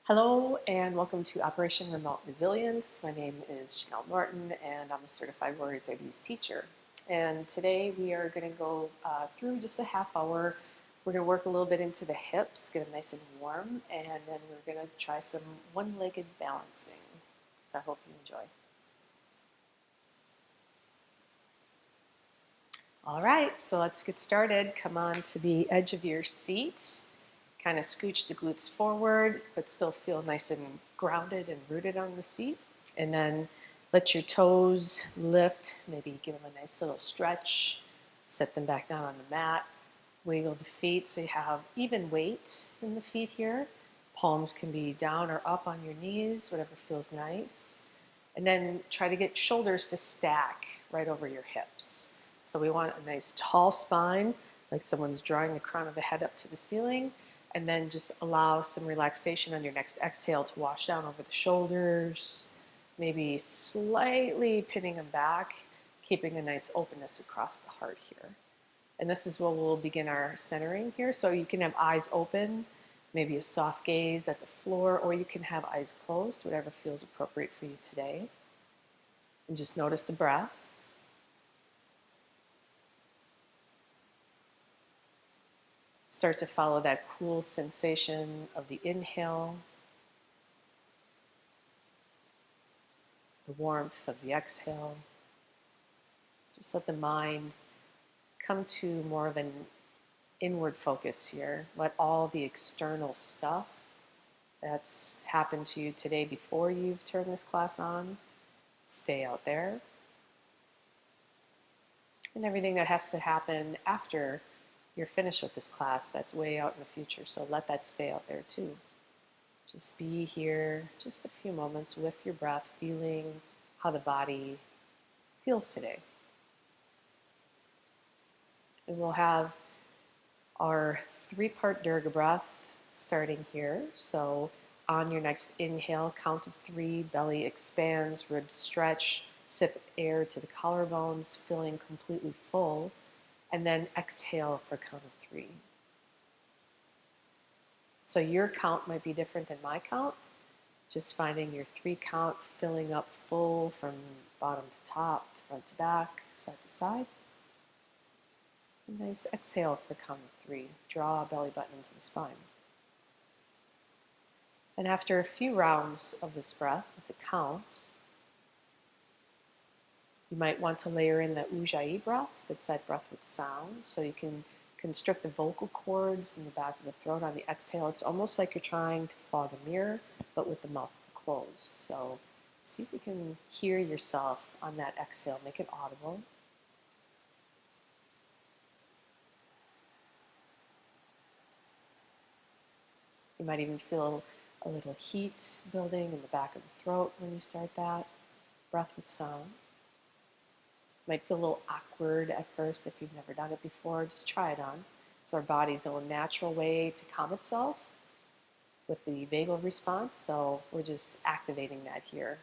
Hello and welcome to Operation Remote Resilience. My name is Janel Norton and I'm a certified Warriors IDs teacher. And today we are going to go through just a half hour. We're going to work a little bit into the hips, get them nice and warm, and then we're going to try some one-legged balancing. So I hope you enjoy. All right, so let's get started. Come on to the edge of your seat. Kind of scooch the glutes forward, but still feel nice and grounded and rooted on the seat. And then let your toes lift, maybe give them a nice little stretch, set them back down on the mat. Wiggle the feet so you have even weight in the feet here. Palms can be down or up on your knees, whatever feels nice. And then try to get shoulders to stack right over your hips. So we want a nice tall spine, like someone's drawing the crown of the head up to the ceiling, and then just allow some relaxation on your next exhale to wash down over the shoulders, maybe slightly pinning them back, keeping a nice openness across the heart here. And this is where we'll begin our centering here. So you can have eyes open, maybe a soft gaze at the floor, or you can have eyes closed, whatever feels appropriate for you today. And just notice the breath. Start to follow that cool sensation of the inhale, the warmth of the exhale. Just let the mind come to more of an inward focus here. Let all the external stuff that's happened to you today before you've turned this class on stay out there. And everything that has to happen after you're finished with this class, that's way out in the future. So let that stay out there too. Just be here just a few moments with your breath, feeling how the body feels today. And we'll have our 3-part Durga breath starting here. So on your next inhale, count of 3, belly expands, ribs stretch, sip air to the collarbones, feeling completely full, and then exhale for count of 3. So your count might be different than my count. Just finding your 3 count, filling up full from bottom to top, front to back, side to side. A nice exhale for count of 3. Draw a belly button into the spine. And after a few rounds of this breath with the count, you might want to layer in the Ujjayi breath. It's that breath with sound. So you can constrict the vocal cords in the back of the throat on the exhale. It's almost like you're trying to fog a mirror, but with the mouth closed. So see if you can hear yourself on that exhale. Make it audible. You might even feel a little heat building in the back of the throat when you start that. Breath with sound. Might feel a little awkward at first if you've never done it before. Just try it on. It's our body's own natural way to calm itself with the vagal response, so we're just activating that here.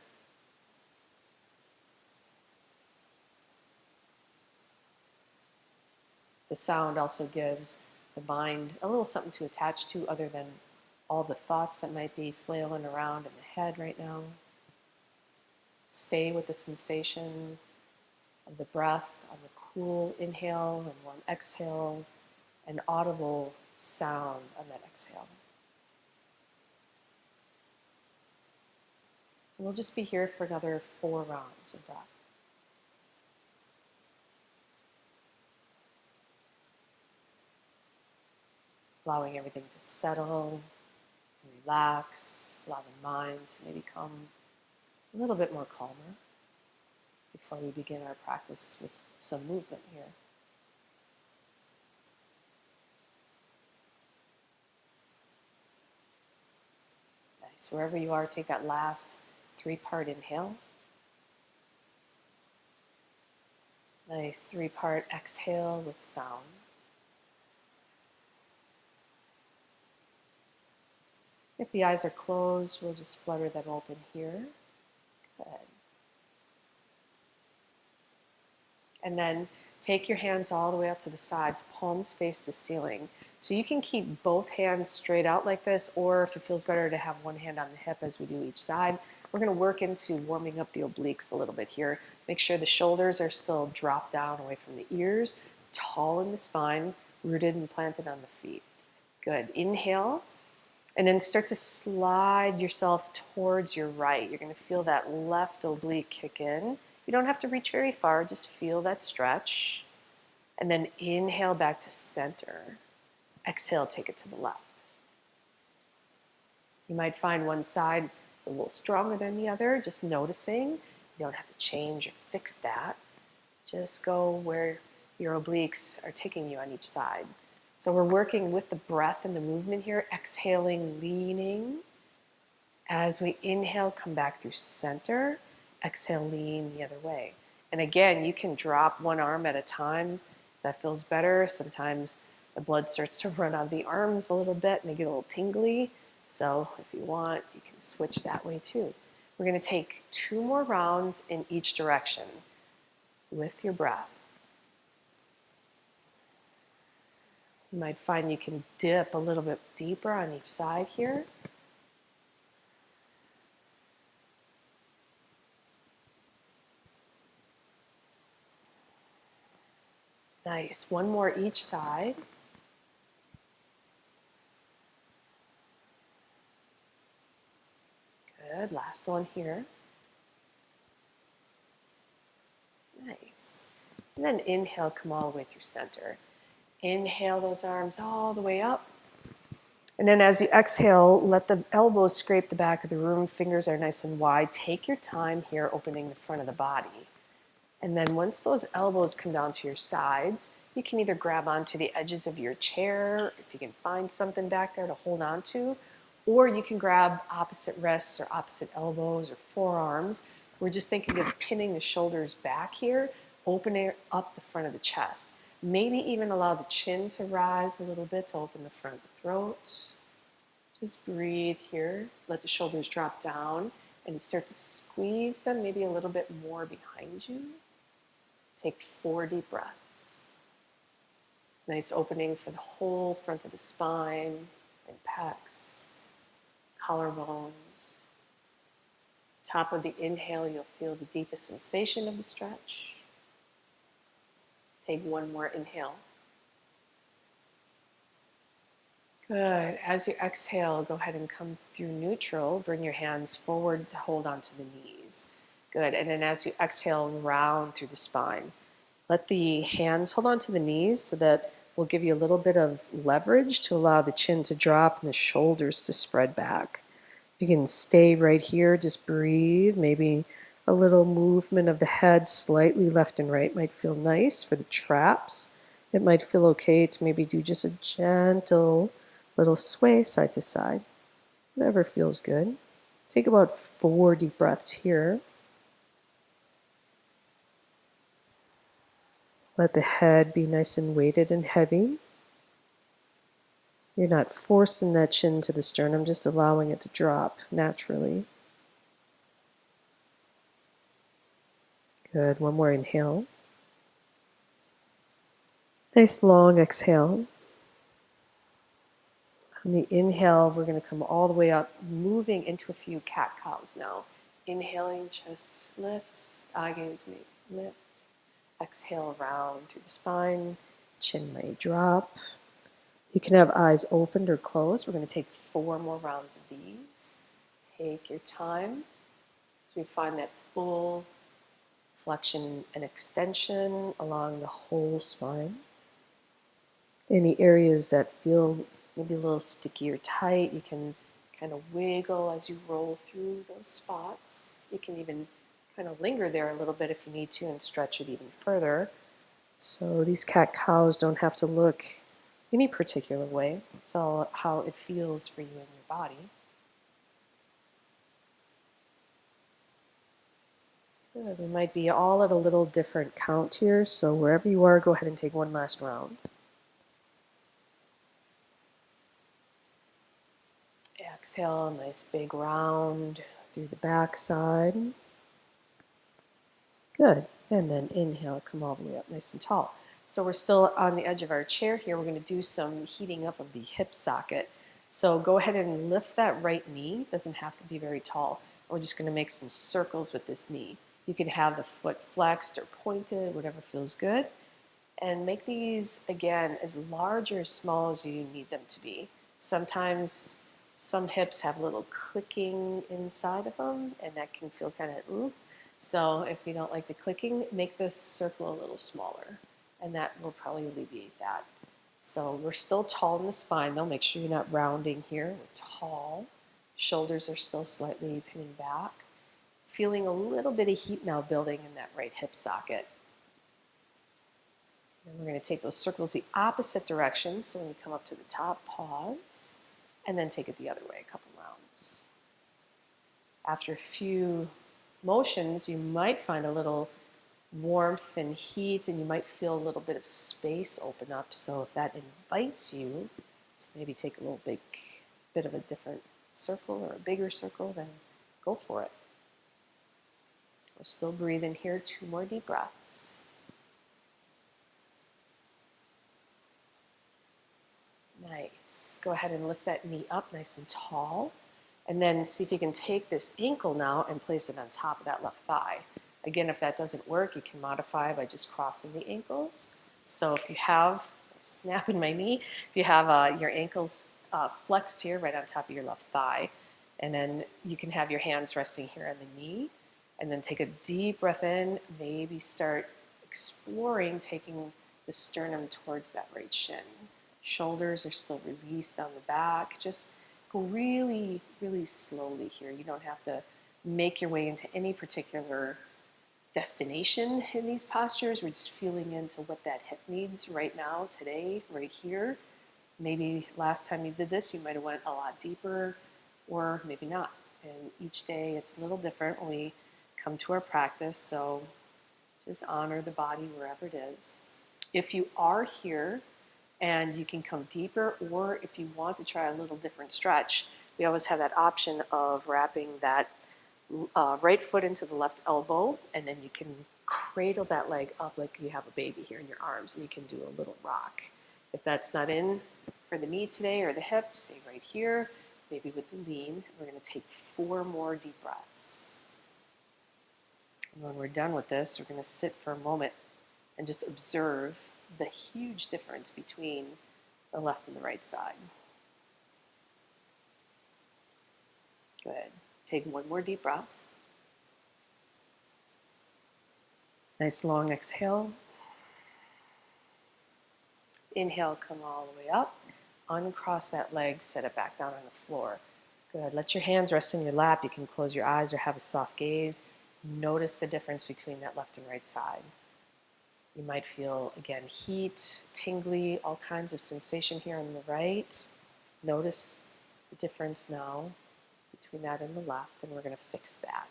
The sound also gives the mind a little something to attach to other than all the thoughts that might be flailing around in the head right now. Stay with the sensation of the breath on the cool inhale and warm exhale, and audible sound on that exhale. And we'll just be here for another 4 rounds of breath. Allowing everything to settle, relax, allow the mind to maybe become a little bit more calmer before we begin our practice with some movement here. Nice. Wherever you are, take that last 3-part inhale. Nice 3-part exhale with sound. If the eyes are closed, we'll just flutter them open here. Good. And then take your hands all the way out to the sides, palms face the ceiling. So you can keep both hands straight out like this, or if it feels better to have one hand on the hip as we do each side. We're going to work into warming up the obliques a little bit here. Make sure the shoulders are still dropped down away from the ears, tall in the spine, rooted and planted on the feet. Good. Inhale, and then start to slide yourself towards your right. You're going to feel that left oblique kick in. You don't have to reach very far, just feel that stretch. And then inhale back to center. Exhale, take it to the left. You might find one side is a little stronger than the other, just noticing. You don't have to change or fix that. Just go where your obliques are taking you on each side. So we're working with the breath and the movement here, exhaling, leaning. As we inhale, come back through center. Exhale, lean the other way. And again, you can drop one arm at a time. That feels better. Sometimes the blood starts to run out of the arms a little bit and they get a little tingly. So if you want, you can switch that way too. We're going to take 2 more rounds in each direction with your breath. You might find you can dip a little bit deeper on each side here. Nice. One more each side. Good. Last one here. Nice. And then inhale, come all the way through center. Inhale those arms all the way up. And then as you exhale, let the elbows scrape the back of the room. Fingers are nice and wide. Take your time here opening the front of the body. And then once those elbows come down to your sides, you can either grab onto the edges of your chair, if you can find something back there to hold on to, or you can grab opposite wrists or opposite elbows or forearms. We're just thinking of pinning the shoulders back here, opening up the front of the chest. Maybe even allow the chin to rise a little bit to open the front of the throat. Just breathe here. Let the shoulders drop down and start to squeeze them maybe a little bit more behind you. Take 4 deep breaths. Nice opening for the whole front of the spine and pecs, collarbones. Top of the inhale, you'll feel the deepest sensation of the stretch. Take 1 more inhale. Good. As you exhale, go ahead and come through neutral. Bring your hands forward to hold onto the knees. Good. And then as you exhale, round through the spine. Let the hands hold onto the knees so that will give you a little bit of leverage to allow the chin to drop and the shoulders to spread back. You can stay right here, just breathe. Maybe a little movement of the head slightly left and right might feel nice for the traps. It might feel okay to maybe do just a gentle little sway side to side. Whatever feels good. Take about 4 deep breaths here. Let the head be nice and weighted and heavy. You're not forcing that chin to the sternum, just allowing it to drop naturally. Good. 1 more inhale. Nice long exhale. On the inhale, we're going to come all the way up, moving into a few cat-cows now. Inhaling, chest lifts, eye gaze may lift. Exhale, round through the spine. Chin may drop. You can have eyes opened or closed. We're going to take 4 more rounds of these. Take your time as we find that full flexion and extension along the whole spine. Any areas that feel maybe a little sticky or tight, you can kind of wiggle as you roll through those spots. You can even kind of linger there a little bit if you need to and stretch it even further. So these cat-cows don't have to look any particular way. It's all how it feels for you in your body. Good. We might be all at a little different count here, so wherever you are, go ahead and take 1 last round. Exhale, a nice big round through the back side. Good. And then inhale, come all the way up nice and tall. So we're still on the edge of our chair here. We're going to do some heating up of the hip socket. So go ahead and lift that right knee. It doesn't have to be very tall. We're just going to make some circles with this knee. You can have the foot flexed or pointed, whatever feels good. And make these, again, as large or as small as you need them to be. Sometimes some hips have a little clicking inside of them, and that can feel kind of ooh. So if you don't like the clicking, make this circle a little smaller, and that will probably alleviate that. So we're still tall in the spine, though. Make sure you're not rounding here. We're tall. Shoulders are still slightly pinning back. Feeling a little bit of heat now building in that right hip socket. And we're going to take those circles the opposite direction. So when you come up to the top, pause, and then take it the other way a couple rounds. After a few motions, you might find a little warmth and heat, and you might feel a little bit of space open up. So if that invites you to maybe take a little bit of a different circle or a bigger circle, then go for it. We're still breathing here. 2 more deep breaths. Nice. Go ahead and lift that knee up nice and tall. And then see if you can take this ankle now and place it on top of that left thigh. Again, if that doesn't work, you can modify by just crossing the ankles. So if you have, snapping my knee, if you have your ankles flexed here right on top of your left thigh, and then you can have your hands resting here on the knee, and then take a deep breath in, maybe start exploring taking the sternum towards that right shin. Shoulders are still released on the back. Just go really, really slowly here. You don't have to make your way into any particular destination in these postures. We're just feeling into what that hip needs right now, today, right here. Maybe last time you did this, you might have went a lot deeper, or maybe not. And each day it's a little different when we come to our practice, so just honor the body wherever it is. If you are here and you can come deeper, or if you want to try a little different stretch, we always have that option of wrapping that right foot into the left elbow, and then you can cradle that leg up like you have a baby here in your arms, and you can do a little rock. If that's not in for the knee today or the hip, stay right here, maybe with the lean. We're going to take 4 more deep breaths. And when we're done with this, we're going to sit for a moment and just observe the huge difference between the left and the right side. Good. Take 1 more deep breath. Nice long exhale. Inhale, come all the way up. Uncross that leg, set it back down on the floor. Good. Let your hands rest in your lap. You can close your eyes or have a soft gaze. Notice the difference between that left and right side. You might feel, again, heat, tingly, all kinds of sensation here on the right. Notice the difference now between that and the left, and we're going to fix that.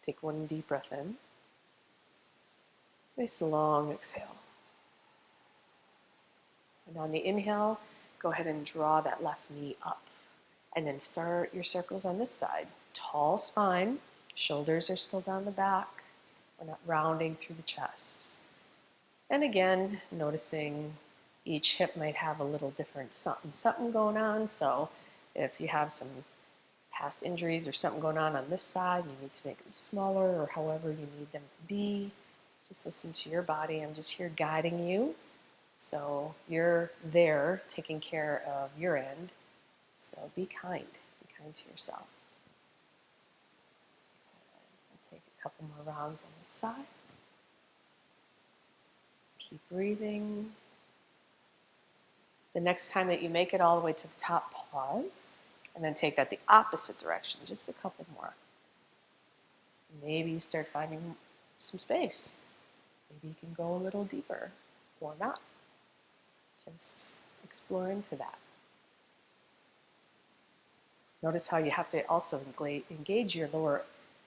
Take 1 deep breath in. Nice long exhale. And on the inhale, go ahead and draw that left knee up. And then start your circles on this side. Tall spine, shoulders are still down the back. We're not rounding through the chest. And again, noticing each hip might have a little different something going on. So if you have some past injuries or something going on this side, you need to make them smaller or however you need them to be. Just listen to your body. I'm just here guiding you. So you're there taking care of your end. So be kind. Be kind to yourself. I'll take a couple more rounds on this side. Keep breathing. The next time that you make it all the way to the top, pause. And then take that the opposite direction, just a couple more. Maybe you start finding some space. Maybe you can go a little deeper, or not. Just explore into that. Notice how you have to also engage your lower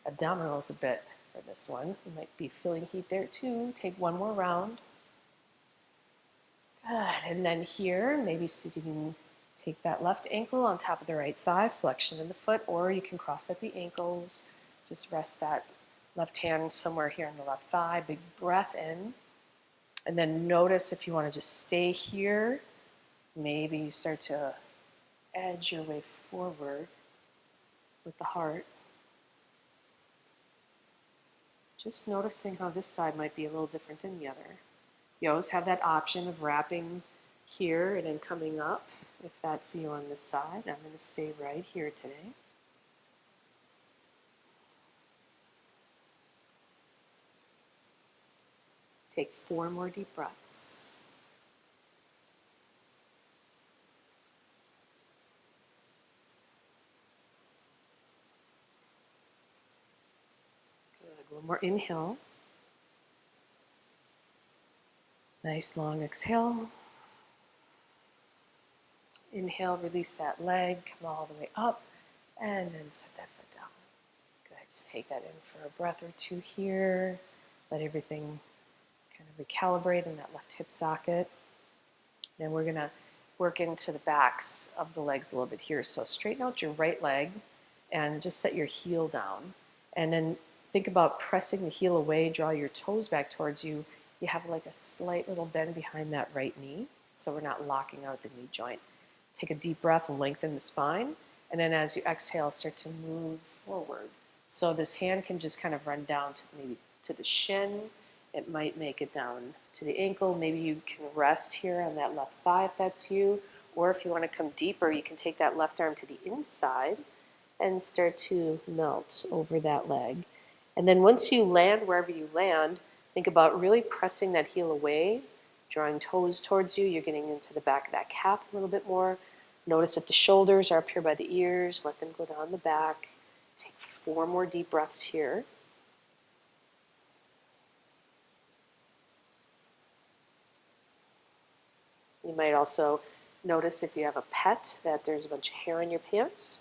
abdominals a bit for this one. You might be feeling heat there too. Take 1 more round. Good. And then here, maybe see if you can take that left ankle on top of the right thigh, flexion in the foot, or you can cross at the ankles. Just rest that left hand somewhere here on the left thigh. Big breath in. And then notice if you want to just stay here, maybe you start to edge your way forward with the heart. Just noticing how this side might be a little different than the other. You always have that option of wrapping here and then coming up if that's you on this side. I'm going to stay right here today. Take 4 more deep breaths. Good. One more inhale. Nice long exhale. Inhale, release that leg, come all the way up, and then set that foot down. Good. Just take that in for a breath or two here. Let everything kind of recalibrate in that left hip socket. Then we're going to work into the backs of the legs a little bit here. So straighten out your right leg and just set your heel down. And then think about pressing the heel away, draw your toes back towards you. You have like a slight little bend behind that right knee, so we're not locking out the knee joint. Take a deep breath, lengthen the spine, and then as you exhale, start to move forward. So this hand can just kind of run down to maybe to the shin. It might make it down to the ankle. Maybe you can rest here on that left thigh if that's you. Or if you want to come deeper, you can take that left arm to the inside and start to melt over that leg. And then once you land wherever you land, think about really pressing that heel away, drawing toes towards you. You're getting into the back of that calf a little bit more. Notice if the shoulders are up here by the ears, let them go down the back. Take 4 more deep breaths here. You might also notice if you have a pet that there's a bunch of hair in your pants.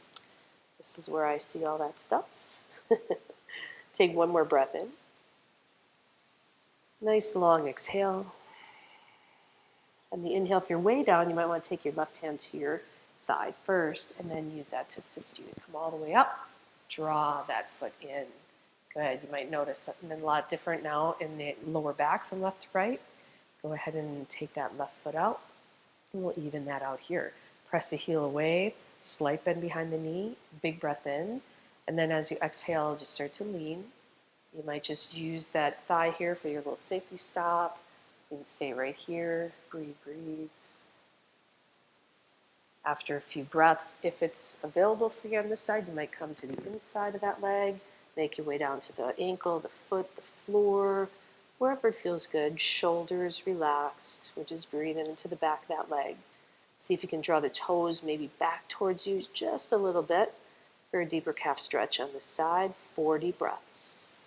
This is where I see all that stuff. Take 1 more breath in. Nice long exhale. And the inhale, if you're way down, you might want to take your left hand to your thigh first and then use that to assist you to come all the way up. Draw that foot in. Good. You might notice something a lot different now in the lower back from left to right. Go ahead and take that left foot out. And we'll even that out here. Press the heel away, slight bend behind the knee, big breath in. And then as you exhale, just start to lean. You might just use that thigh here for your little safety stop. You can stay right here, breathe, breathe. After a few breaths, if it's available for you on this side, you might come to the inside of that leg, make your way down to the ankle, the foot, the floor, wherever it feels good. Shoulders relaxed. We're just breathing into the back of that leg. See if you can draw the toes maybe back towards you just a little bit for a deeper calf stretch on this side. 4 deep breaths.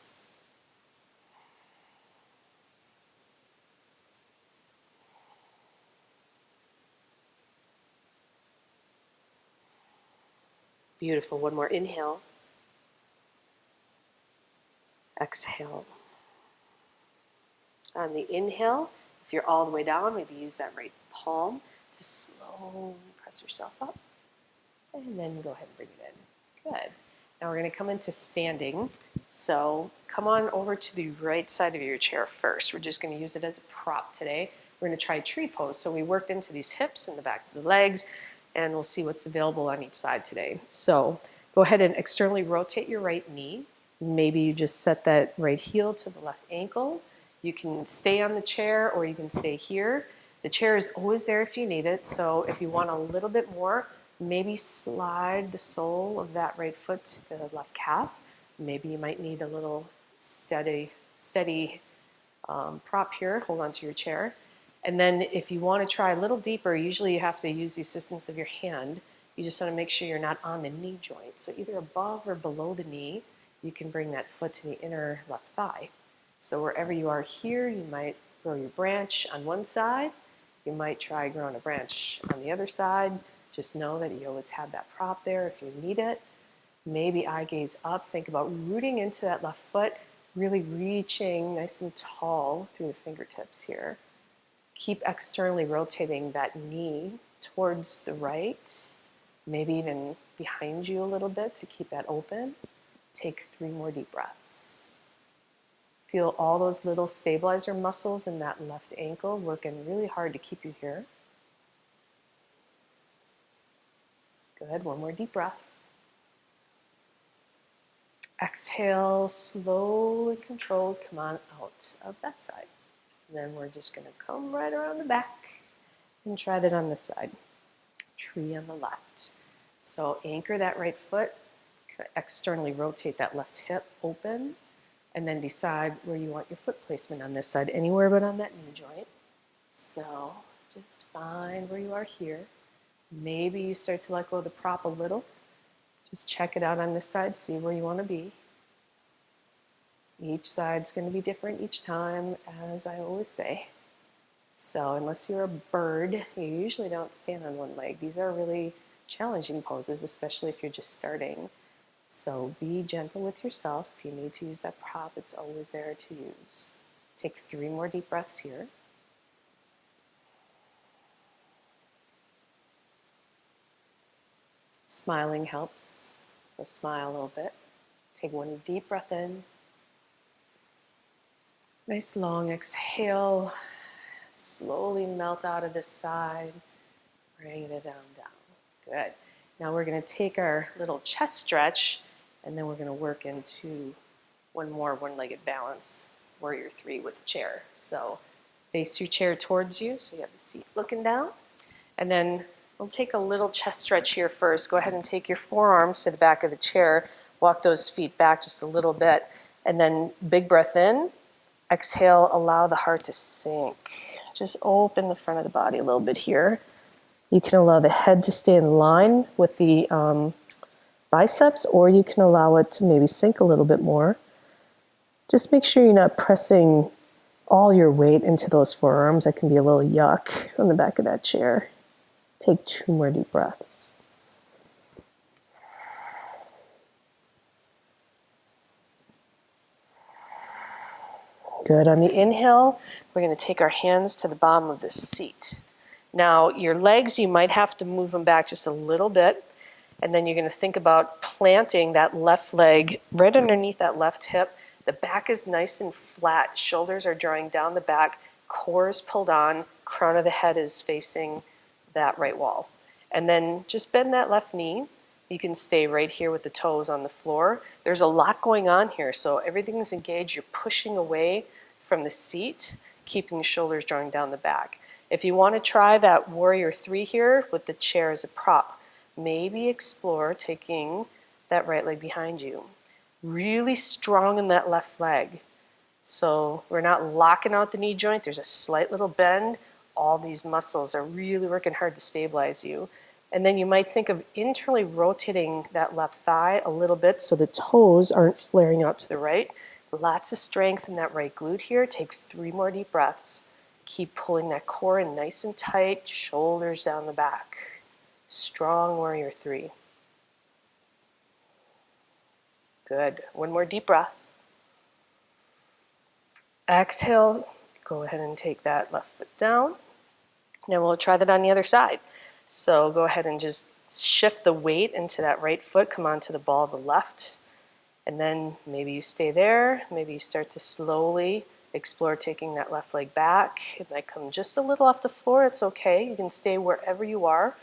Beautiful. 1 more inhale. Exhale. On the inhale, if you're all the way down, maybe use that right palm to slowly press yourself up. And then go ahead and bring it in. Good. Now we're going to come into standing. So come on over to the right side of your chair first. We're just going to use it as a prop today. We're going to try tree pose. So we worked into these hips and the backs of the legs, and we'll see what's available on each side today. So go ahead and externally rotate your right knee. Maybe you just set that right heel to the left ankle. You can stay on the chair or you can stay here. The chair is always there if you need it. So if you want a little bit more, maybe slide the sole of that right foot to the left calf. Maybe you might need a little steady prop here. Hold on to your chair. And then if you want to try a little deeper, usually you have to use the assistance of your hand. You just want to make sure you're not on the knee joint. So either above or below the knee, you can bring that foot to the inner left thigh. So wherever you are here, you might grow your branch on one side. You might try growing a branch on the other side. Just know that you always have that prop there if you need it. Maybe eye gaze up. Think about rooting into that left foot, really reaching nice and tall through the fingertips here. Keep externally rotating that knee towards the right, maybe even behind you a little bit to keep that open. Take 3 more deep breaths. Feel all those little stabilizer muscles in that left ankle working really hard to keep you here. Good, one more deep breath. Exhale, slowly controlled, come on out of that side. And then we're just gonna come right around the back and try that on this side. Tree on the left. So anchor that right foot, externally rotate that left hip open, and then decide where you want your foot placement on this side, anywhere but on that knee joint. So just find where you are here. Maybe you start to let go of the prop a little. Just check it out on this side, see where you want to be. Each side's going to be different each time, as I always say. So unless you're a bird, you usually don't stand on one leg. These are really challenging poses, especially if you're just starting. So be gentle with yourself. If you need to use that prop, it's always there to use. Take 3 more deep breaths here. Smiling helps, so smile a little bit. Take 1 deep breath in. Nice long exhale. Slowly melt out of this side. Bring it down. Good. Now we're going to take our little chest stretch, and then we're going to work into one more one-legged balance, warrior 3 with the chair. So face your chair towards you, so you have the seat looking down. And then we'll take a little chest stretch here first. Go ahead and take your forearms to the back of the chair. Walk those feet back just a little bit. And then big breath in. Exhale, allow the heart to sink. Just open the front of the body a little bit here. You can allow the head to stay in line with the biceps, or you can allow it to maybe sink a little bit more. Just make sure you're not pressing all your weight into those forearms. That can be a little yuck on the back of that chair. Take 2 more deep breaths. Good. On the inhale, we're going to take our hands to the bottom of the seat. Now, your legs, you might have to move them back just a little bit, and then you're going to think about planting that left leg right underneath that left hip. The back is nice and flat. Shoulders are drawing down the back. Core is pulled on. Crown of the head is facing that right wall. And then just bend that left knee. You can stay right here with the toes on the floor. There's a lot going on here, so everything's engaged. You're pushing away from the seat, keeping the shoulders drawing down the back. If you want to try that warrior 3 here with the chair as a prop, maybe explore taking that right leg behind you. Really strong in that left leg. So we're not locking out the knee joint. There's a slight little bend. All these muscles are really working hard to stabilize you. And then you might think of internally rotating that left thigh a little bit so the toes aren't flaring out to the right. Lots of strength in that right glute here. Take 3 more deep breaths. Keep pulling that core in nice and tight, shoulders down the back. Strong warrior 3. Good. 1 more deep breath. Exhale. Go ahead and take that left foot down. Now we'll try that on the other side. So go ahead and just shift the weight into that right foot. Come onto the ball of the left. And then maybe you stay there. Maybe you start to slowly explore taking that left leg back. It might come just a little off the floor. It's okay. You can stay wherever you are.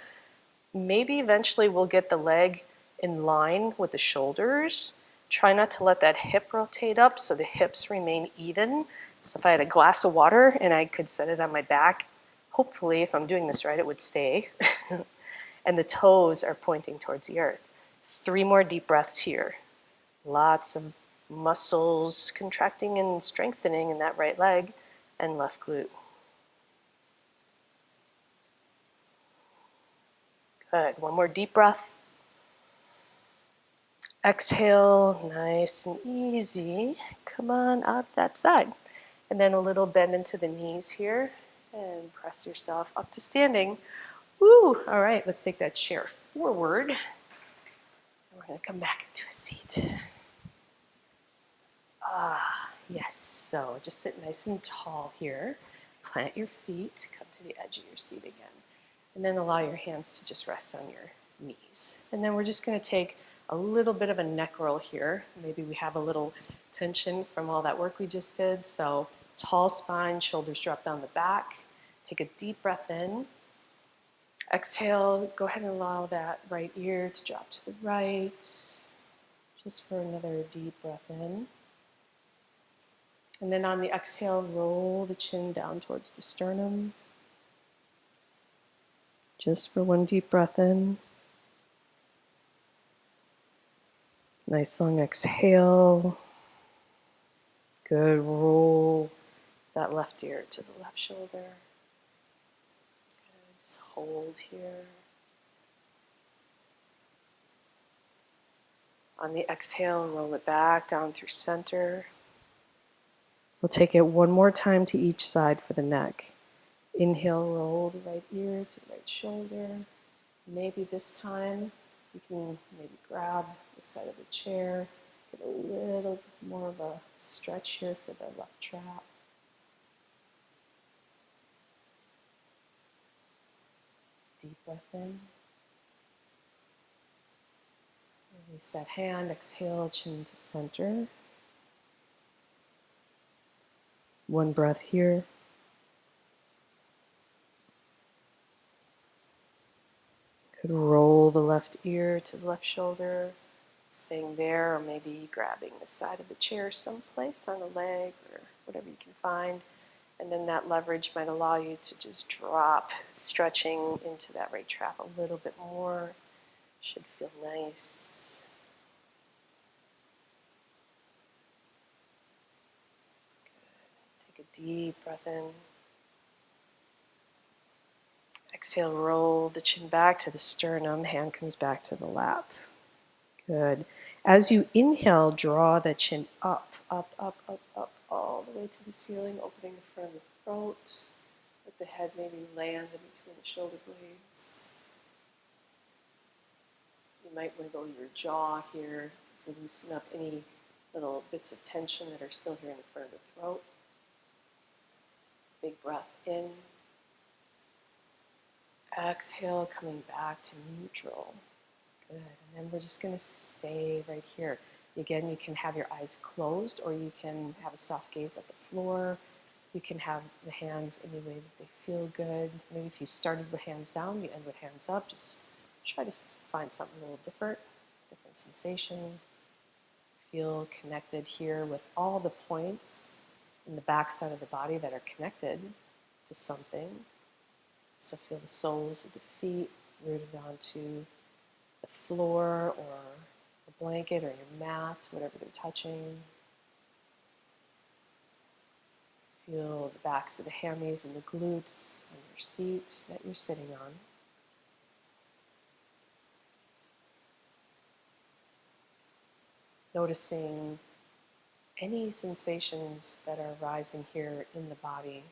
Maybe eventually we'll get the leg in line with the shoulders. Try not to let that hip rotate up so the hips remain even. So if I had a glass of water and I could set it on my back, hopefully, if I'm doing this right, it would stay. And the toes are pointing towards the earth. 3 more deep breaths here. Lots of muscles contracting and strengthening in that right leg and left glute. Good. 1 more deep breath. Exhale, nice and easy. Come on out that side. And then a little bend into the knees here and press yourself up to standing. Woo! All right, let's take that chair forward. We're going to come back into a seat. Yes, so just sit nice and tall here. Plant your feet, come to the edge of your seat again. And then allow your hands to just rest on your knees. And then we're just going to take a little bit of a neck roll here. Maybe we have a little tension from all that work we just did. So tall spine, shoulders drop down the back. Take a deep breath in. Exhale, go ahead and allow that right ear to drop to the right. Just for another deep breath in. And then on the exhale, roll the chin down towards the sternum. Just for one deep breath in. Nice long exhale. Good. Roll that left ear to the left shoulder. Good. Just hold here. On the exhale, roll it back down through center. We'll take it one more time to each side for the neck. Inhale, roll the right ear to the right shoulder. Maybe this time you can maybe grab the side of the chair, get a little more of a stretch here for the left trap. Deep breath in. Release that hand, exhale, chin to center. One breath here. Could roll the left ear to the left shoulder, staying there, or maybe grabbing the side of the chair someplace on the leg or whatever you can find. And then that leverage might allow you to just drop, stretching into that right trap a little bit more. Should feel nice. Good. Take a deep breath in. Exhale, roll the chin back to the sternum, hand comes back to the lap. Good. As you inhale, draw the chin up, up, up, up, up, all the way to the ceiling, opening the front of the throat. Let the head maybe land in between the shoulder blades. You might wiggle your jaw here to loosen up any little bits of tension that are still here in the front of the throat. Big breath in. Exhale, coming back to neutral. Good. And then we're just going to stay right here. Again, you can have your eyes closed, or you can have a soft gaze at the floor. You can have the hands any way that they feel good. Maybe if you started with hands down, you end with hands up. Just try to find something a little different sensation. Feel connected here with all the points in the back side of the body that are connected to something. So feel the soles of the feet rooted onto the floor or a blanket or your mat, whatever they're touching. Feel the backs of the hammies and the glutes on your seat that you're sitting on. Noticing any sensations that are arising here in the body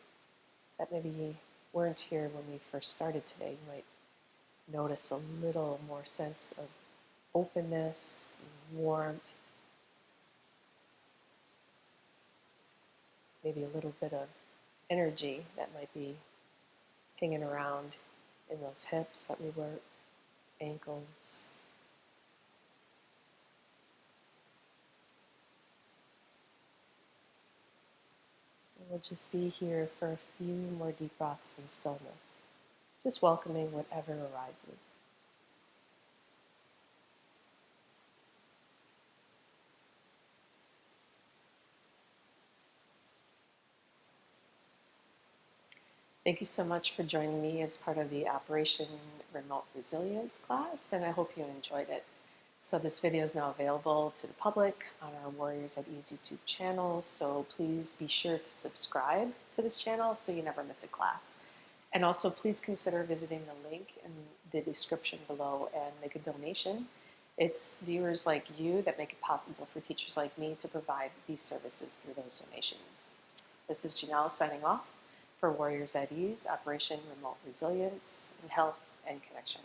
that maybe weren't here when we first started today. You might notice a little more sense of openness, warmth, maybe a little bit of energy that might be hanging around in those hips that we worked, ankles. And we'll just be here for a few more deep breaths in stillness, just welcoming whatever arises. Thank you so much for joining me as part of the Operation Remote Resilience class, and I hope you enjoyed it. So this video is now available to the public on our Warriors at Ease YouTube channel, so please be sure to subscribe to this channel so you never miss a class. And also please consider visiting the link in the description below and make a donation. It's viewers like you that make it possible for teachers like me to provide these services through those donations. This is Janelle signing off for Warriors at Ease, Operation Remote Resilience, and Health and Connection.